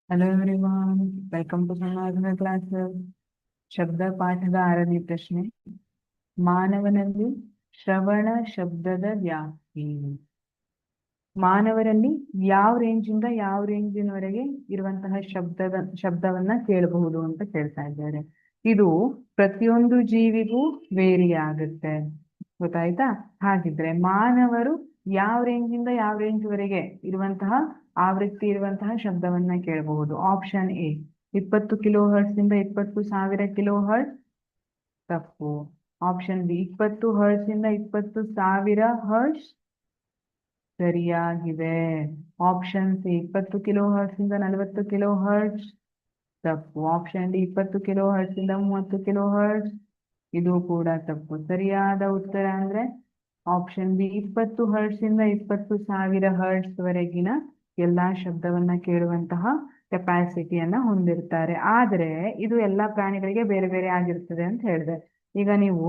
Hello everyone, welcome to ಸಮಾಧಾನ class. ಶಬ್ದ ಪಾಠದ 6ನೇ ಪ್ರಶ್ನೆ. ಮಾನವನಲ್ಲಿ ಶ್ರವಣ ಶಬ್ದದ ವ್ಯಾಪ್ತಿ. ಮಾನವರಲ್ಲಿ ಯಾವ ರೇಂಜಿಂದ ಯಾವ ರೇಂಜಿನವರೆಗೆ ಇರುವಂತಹ ಶಬ್ದವನ್ನ ಕೇಳಬಹುದು ಅಂತ ಕೇಳ್ತಾ ಇದ್ದಾರೆ. ಇದು ಪ್ರತಿಯೊಂದು ಜೀವಿಗೂ ವೇರಿ ಆಗುತ್ತೆ, ಗೊತ್ತಾಯ್ತಾ? ಹಾಗಿದ್ರೆ ಮಾನವರು ಯಾವ ರೇಂಜಿಂದ ಯಾವ ರೇಂಜ್ ವರೆಗೆ ಇರುವಂತಹ ಆವೃತ್ತಿ ಇರುವಂತಹ ಶಬ್ದವನ್ನ ಕೇಳಬಹುದು. ಆಪ್ಷನ್ ಎ 20 ಕಿಲೋ ಹರ್ಟ್ಸ್ ಇಂದ 20,000 ಕಿಲೋ ಹರ್ಟ್ಸ್. ತಪ್ಪು. ಆಪ್ಷನ್ ಬಿ 20 ಹರ್ಟ್ಸ್ ಇಂದ 20,000 ಹರ್ಟ್ಸ್. ಸರಿಯಾಗಿದೆ. ಆಪ್ಷನ್ ಸಿ 20 ಕಿಲೋ ಹರ್ಟ್ಸ್ ಇಂದ 40 ಕಿಲೋ ಹರ್ಟ್ಸ್. ತಪ್ಪು. ಆಪ್ಷನ್ ಡಿ 20 ಕಿಲೋ ಹರ್ಟ್ಸ್ ಇಂದ 30 ಕಿಲೋ ಹರ್ಟ್ಸ್. ಇದು ಕೂಡ ತಪ್ಪು. ಸರಿಯಾದ ಉತ್ತರ ಅಂದ್ರೆ ಆಪ್ಷನ್ ಬಿ 20 ಹರ್ಟ್ಸ್ ಇಂದ 20,000 ಹರ್ಟ್ಸ್ ವರೆಗಿನ ಎಲ್ಲಾ ಶಬ್ದವನ್ನ ಕೇಳುವಂತಹ ಕೆಪಾಸಿಟಿಯನ್ನ ಹೊಂದಿರ್ತಾರೆ. ಆದ್ರೆ ಇದು ಎಲ್ಲಾ ಪ್ರಾಣಿಗಳಿಗೆ ಬೇರೆ ಬೇರೆ ಆಗಿರ್ತದೆ ಅಂತ ಹೇಳಿದೆ. ಈಗ ನೀವು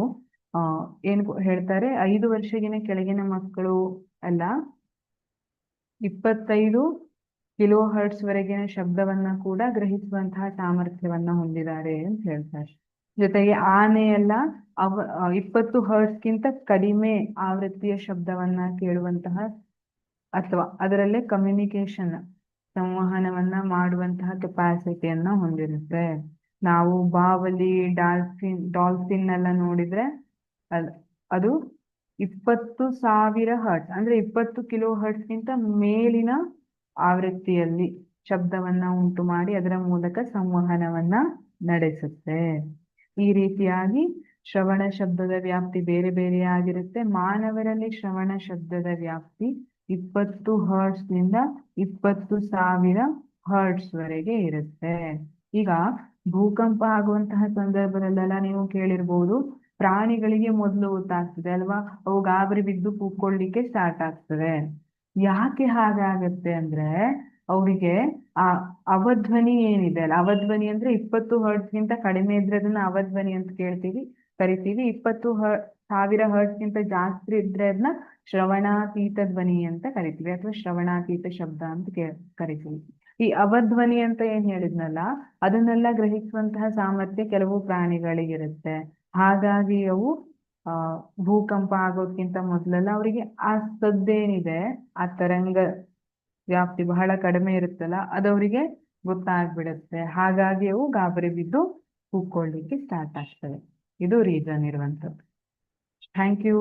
ಏನ್ ಹೇಳ್ತಾರೆ, 5 ವರ್ಷಗಿನ ಕೆಳಗಿನ ಮಕ್ಕಳು ಎಲ್ಲ 25 ಕಿಲೋ ಹರ್ಟ್ಸ್ ವರೆಗಿನ ಶಬ್ದವನ್ನ ಕೂಡ ಗ್ರಹಿಸುವಂತಹ ಸಾಮರ್ಥ್ಯವನ್ನ ಹೊಂದಿದ್ದಾರೆ ಅಂತ ಹೇಳ್ತಾರೆ. ಜೊತೆಗೆ ಆನೆ ಎಲ್ಲ 20 ಹರ್ಟ್ಸ್ಗಿಂತ ಕಡಿಮೆ ಆವೃತ್ತಿಯ ಶಬ್ದವನ್ನ ಕೇಳುವಂತಹ ಅಥವಾ ಅದರಲ್ಲೇ ಕಮ್ಯುನಿಕೇಶನ್ ಸಂವಹನವನ್ನ ಮಾಡುವಂತಹ ಕೆಪಾಸಿಟಿಯನ್ನ ಹೊಂದಿರುತ್ತೆ. ನಾವು ಬಾವಲಿ, ಡಾಲ್ಫಿನ್ ಎಲ್ಲ ನೋಡಿದ್ರೆ ಅದು 20,000 ಹರ್ಟ್ಸ್ ಅಂದ್ರೆ 20 ಕಿಲೋ ಹರ್ಟ್ಸ್ಗಿಂತ ಮೇಲಿನ ಆವೃತ್ತಿಯಲ್ಲಿ ಶಬ್ದವನ್ನ ಉಂಟು ಮಾಡಿ ಅದರ ಮೂಲಕ ಸಂವಹನವನ್ನ ನಡೆಸುತ್ತೆ. ಈ ರೀತಿಯಾಗಿ ಶ್ರವಣ ಶಬ್ದದ ವ್ಯಾಪ್ತಿ ಬೇರೆ ಬೇರೆ ಆಗಿರುತ್ತೆ. ಮಾನವರಲ್ಲಿ ಶ್ರವಣ ಶಬ್ದದ ವ್ಯಾಪ್ತಿ 20 ಹರ್ಟ್ಸ್ ನಿಂದ 20,000 ಹರ್ಟ್ಸ್ ವರೆಗೆ ಇರುತ್ತೆ. ಈಗ ಭೂಕಂಪ ಆಗುವಂತಹ ಸಂದರ್ಭದಲ್ಲೆಲ್ಲ ನೀವು ಕೇಳಿರ್ಬೋದು, ಪ್ರಾಣಿಗಳಿಗೆ ಮೊದಲು ಗೊತ್ತಾಗ್ತದೆ ಅಲ್ವಾ, ಅವು ಗಾಬರಿ ಬಿದ್ದು ಕೂಕ್ಕೊಳ್ಳಿಕ್ಕೆ ಸ್ಟಾರ್ಟ್ ಆಗ್ತದೆ. ಯಾಕೆ ಹಾಗಾಗತ್ತೆ ಅಂದ್ರೆ ಅವರಿಗೆ ಆ ಅವಧ್ವನಿ ಏನಿದೆ ಅಲ್ಲ, ಅವಧ್ವನಿ ಅಂದ್ರೆ 20 ಹರ್ಟ್ಸ್ಗಿಂತ ಕಡಿಮೆ ಇದ್ರೆ ಅದನ್ನ ಅವಧ್ವನಿ ಅಂತ ಕರಿತೀವಿ. 20,000 ಹರ್ಟ್ಸ್ಗಿಂತ ಜಾಸ್ತಿ ಇದ್ರೆ ಅದನ್ನ ಶ್ರವಣಾತೀತ ಧ್ವನಿ ಅಂತ ಕರಿತೀವಿ, ಅಥವಾ ಶ್ರವಣಾತೀತ ಶಬ್ದ ಅಂತ ಕರಿತೀವಿ. ಈ ಅವಧ್ವನಿ ಅಂತ ಏನ್ ಹೇಳಿದ್ನಲ್ಲ, ಅದನ್ನೆಲ್ಲ ಗ್ರಹಿಸುವಂತಹ ಸಾಮರ್ಥ್ಯ ಕೆಲವು ಪ್ರಾಣಿಗಳಿಗಿರುತ್ತೆ. ಹಾಗಾಗಿ ಅವು ಭೂಕಂಪ ಆಗೋದ್ಕಿಂತ ಮೊದಲೆಲ್ಲ ಅವರಿಗೆ ಆ ಸದ್ದೇನಿದೆ, ಆ ತರಂಗ ವ್ಯಾಪ್ತಿ ಬಹಳ ಕಡಿಮೆ ಇರುತ್ತಲ್ಲ, ಅದವರಿಗೆ ಗೊತ್ತಾಗ್ಬಿಡುತ್ತೆ. ಹಾಗಾಗಿ ಅವು ಗಾಬರಿ ಬಿದ್ದು ಕೂಕ್ಕೊಳ್ಳಿಕ್ಕೆ ಸ್ಟಾರ್ಟ್ ಆಗ್ತವೆ. ಇದು ರೀಸನ್ ಇರುವಂಥದ್ದು. Thank you.